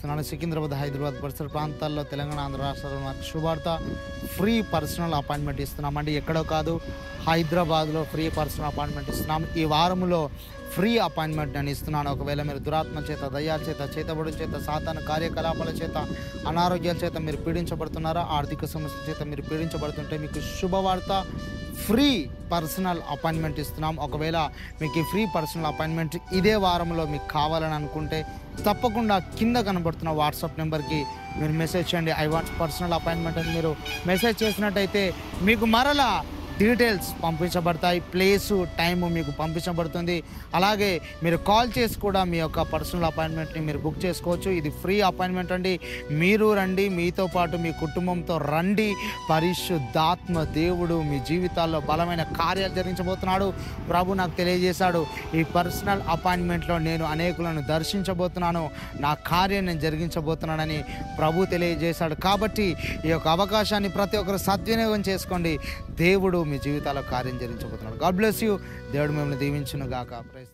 సికింద్రాబాద్, హైదరాబాద్ పరిసర ప్రాంతాల్లో తెలంగాణ, ఆంధ్ర రాష్ట్రాల్లో మనకు శుభార్త ఫ్రీ పర్సనల్ అపాయింట్మెంట్ ఇస్తున్నామండి. ఎక్కడో కాదు, హైదరాబాద్లో ఫ్రీ పర్సనల్ అపాయింట్మెంట్ ఇస్తున్నాం. ఈ వారంలో ఫ్రీ అపాయింట్మెంట్ నేను ఇస్తున్నాను. ఒకవేళ మీరు దురాత్మ చేత, దయ్యాల చేత, చేతబడి చేత, సాతాను కార్యకలాపాల చేత, అనారోగ్యాల చేత మీరు పీడించబడుతున్నారా, ఆర్థిక సమస్యల చేత మీరు పీడించబడుతుంటే మీకు శుభవార్త, ఫ్రీ పర్సనల్ అపాయింట్మెంట్ ఇస్తున్నాం. ఒకవేళ మీకు ఈ ఫ్రీ పర్సనల్ అపాయింట్మెంట్ ఇదే వారంలో మీకు కావాలని అనుకుంటే తప్పకుండా కింద కనబడుతున్న వాట్సాప్ నెంబర్కి మీరు మెసేజ్ చేయండి. ఐ వాంట్ పర్సనల్ అపాయింట్మెంట్ అని మీరు మెసేజ్ చేసినట్టయితే మీకు మరలా డీటెయిల్స్ పంపించబడతాయి, ప్లేసు, టైము మీకు పంపించబడుతుంది. అలాగే మీరు కాల్ చేసి కూడా మీ యొక్క పర్సనల్ అపాయింట్మెంట్ని మీరు బుక్ చేసుకోవచ్చు. ఇది ఫ్రీ అపాయింట్మెంట్ అండి. మీరు రండి, మీతో పాటు మీ కుటుంబంతో రండి. పరిశుద్ధాత్మ దేవుడు మీ జీవితాల్లో బలమైన కార్యాలు జరిగించబోతున్నాడు. ప్రభు నాకు తెలియజేశాడు, ఈ పర్సనల్ అపాయింట్మెంట్లో నేను అనేకులను దర్శించబోతున్నాను, నా కార్యం నేను జరిగించబోతున్నానని ప్రభు తెలియజేశాడు. కాబట్టి ఈ యొక్క అవకాశాన్ని ప్రతి ఒక్కరు సద్వినియోగం చేసుకోండి. దేవుడు మీ జీవితాల్లో కార్యం జరిగించబోతున్నాడు. God bless you. దేవుడు మిమ్మల్ని దీవించును గాక. ప్రైజ్